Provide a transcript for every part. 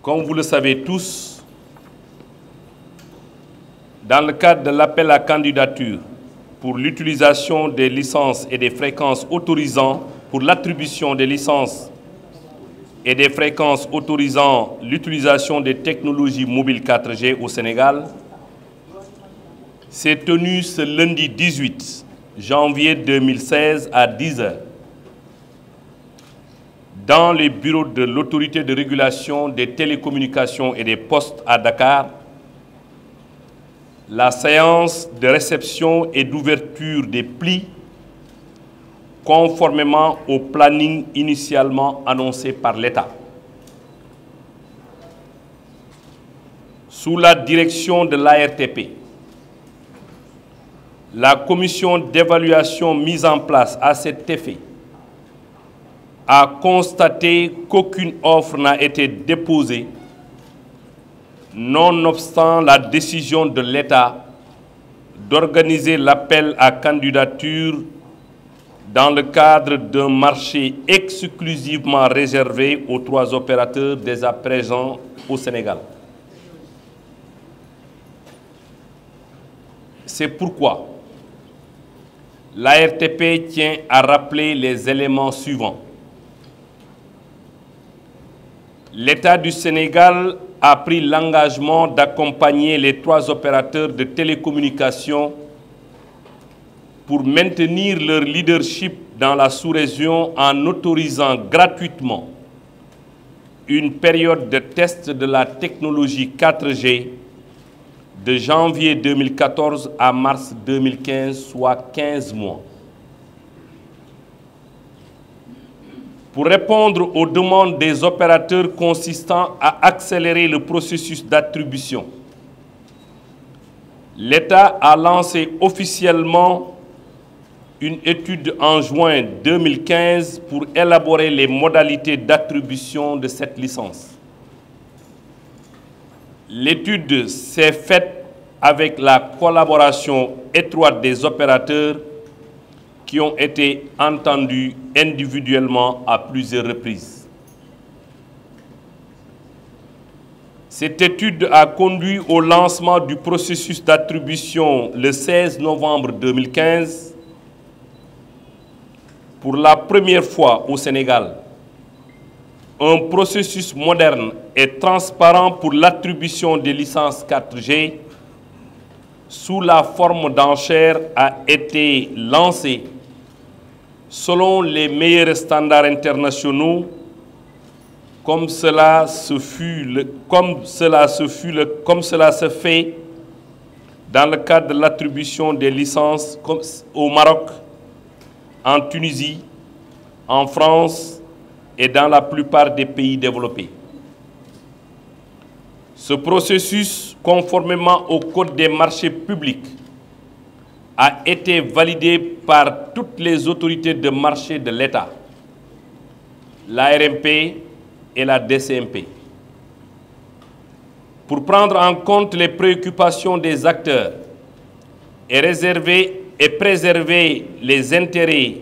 Comme vous le savez tous, dans le cadre de l'appel à candidature pour l'utilisation des licences et des fréquences autorisant pour l'attribution des licences et des fréquences autorisant l'utilisation des technologies mobiles 4G au Sénégal, s'est tenu ce lundi 18 janvier 2016 à 10 h dans les bureaux de l'autorité de régulation des télécommunications et des postes à Dakar, la séance de réception et d'ouverture des plis conformément au planning initialement annoncé par l'État. Sous la direction de l'ARTP, la commission d'évaluation mise en place à cet effet a constaté qu'aucune offre n'a été déposée, nonobstant la décision de l'État d'organiser l'appel à candidature dans le cadre d'un marché exclusivement réservé aux 3 opérateurs dès à présent au Sénégal. C'est pourquoi l'ARTP tient à rappeler les éléments suivants. L'État du Sénégal a pris l'engagement d'accompagner les 3 opérateurs de télécommunications pour maintenir leur leadership dans la sous-région en autorisant gratuitement une période de test de la technologie 4G de janvier 2014 à mars 2015, soit 15 mois. Pour répondre aux demandes des opérateurs consistant à accélérer le processus d'attribution, l'État a lancé officiellement une étude en juin 2015 pour élaborer les modalités d'attribution de cette licence. L'étude s'est faite avec la collaboration étroite des opérateurs qui ont été entendus individuellement à plusieurs reprises. Cette étude a conduit au lancement du processus d'attribution le 16 novembre 2015. Pour la première fois au Sénégal, un processus moderne et transparent pour l'attribution des licences 4G sous la forme d'enchères a été lancé selon les meilleurs standards internationaux, comme cela se fait dans le cadre de l'attribution des licences au Maroc, en Tunisie, en France et dans la plupart des pays développés. Ce processus, conformément au Code des marchés publics, a été validé par toutes les autorités de marché de l'État, l'ARMP et la DCMP. Pour prendre en compte les préoccupations des acteurs et préserver les intérêts,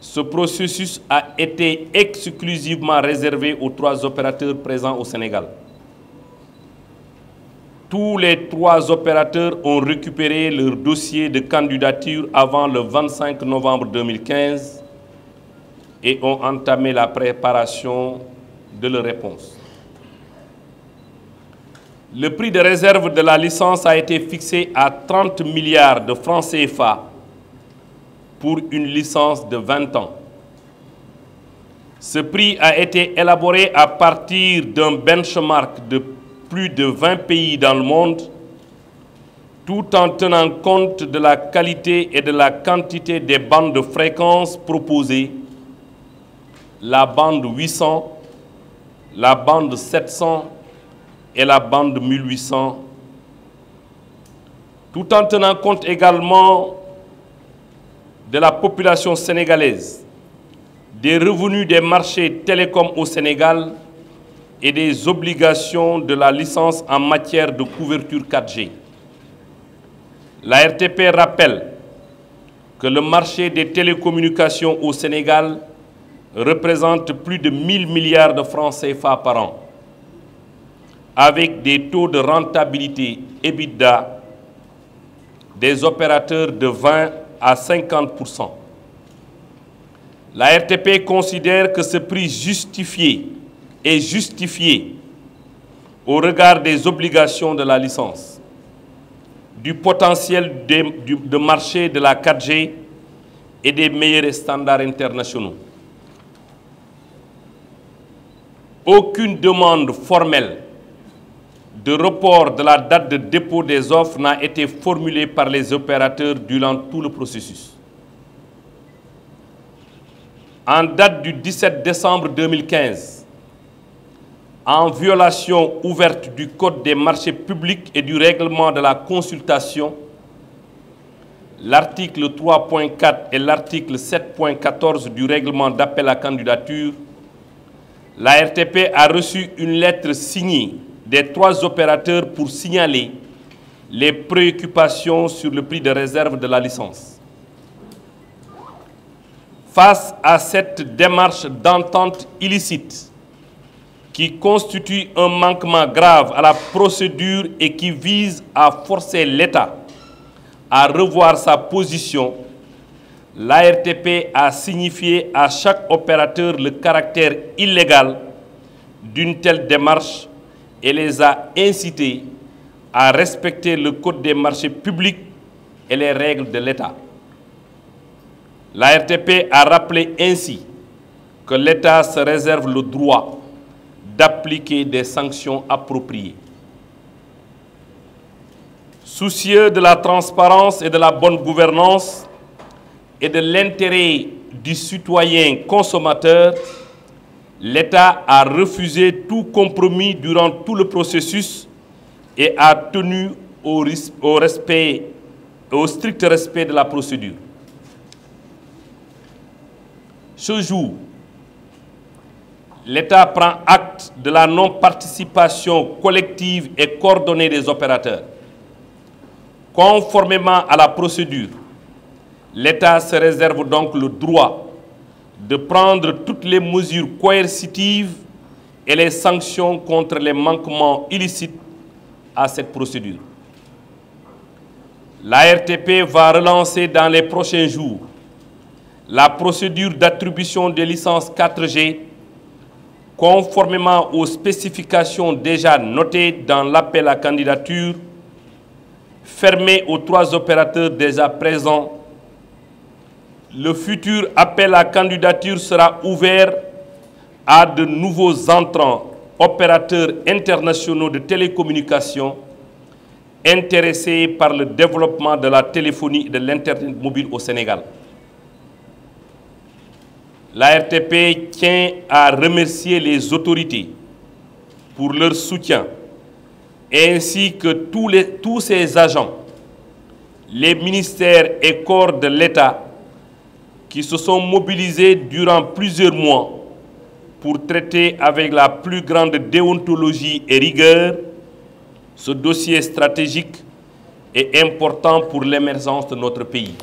ce processus a été exclusivement réservé aux 3 opérateurs présents au Sénégal. Tous les 3 opérateurs ont récupéré leur dossier de candidature avant le 25 novembre 2015 et ont entamé la préparation de leur réponse. Le prix de réserve de la licence a été fixé à 30 milliards de francs CFA pour une licence de 20 ans. Ce prix a été élaboré à partir d'un benchmark de plus de 20 pays dans le monde, tout en tenant compte de la qualité et de la quantité des bandes de fréquences proposées, la bande 800, la bande 700 et la bande 1800, tout en tenant compte également de la population sénégalaise, des revenus des marchés télécoms au Sénégal et des obligations de la licence en matière de couverture 4G. La RTP rappelle que le marché des télécommunications au Sénégal représente plus de 1000 milliards de francs CFA par an, avec des taux de rentabilité EBITDA des opérateurs de 20 à 50%. La RTP considère que ce prix est justifié au regard des obligations de la licence, du potentiel de marché de la 4G et des meilleurs standards internationaux. Aucune demande formelle de report de la date de dépôt des offres n'a été formulée par les opérateurs durant tout le processus. En date du 17 décembre 2015, en violation ouverte du Code des marchés publics et du règlement de la consultation, l'article 3.4 et l'article 7.14 du règlement d'appel à candidature, la RTP a reçu une lettre signée des 3 opérateurs pour signaler les préoccupations sur le prix de réserve de la licence. Face à cette démarche d'entente illicite qui constitue un manquement grave à la procédure et qui vise à forcer l'État à revoir sa position, l'ARTP a signifié à chaque opérateur le caractère illégal d'une telle démarche et les a incités à respecter le Code des marchés publics et les règles de l'État. L'ARTP a rappelé ainsi que l'État se réserve le droit d'appliquer des sanctions appropriées. Soucieux de la transparence et de la bonne gouvernance et de l'intérêt du citoyen consommateur, l'État a refusé tout compromis durant tout le processus et a tenu au strict respect de la procédure. Ce jour, l'État prend acte de la non-participation collective et coordonnée des opérateurs. Conformément à la procédure, l'État se réserve donc le droit de prendre toutes les mesures coercitives et les sanctions contre les manquements illicites à cette procédure. L'ARTP va relancer dans les prochains jours la procédure d'attribution des licences 4G conformément aux spécifications déjà notées dans l'appel à candidature, fermé aux 3 opérateurs déjà présents. Le futur appel à candidature sera ouvert à de nouveaux entrants, opérateurs internationaux de télécommunications intéressés par le développement de la téléphonie et de l'Internet mobile au Sénégal. L'ARTP tient à remercier les autorités pour leur soutien, ainsi que tous ces agents, les ministères et corps de l'État qui se sont mobilisés durant plusieurs mois pour traiter avec la plus grande déontologie et rigueur ce dossier stratégique et important pour l'émergence de notre pays.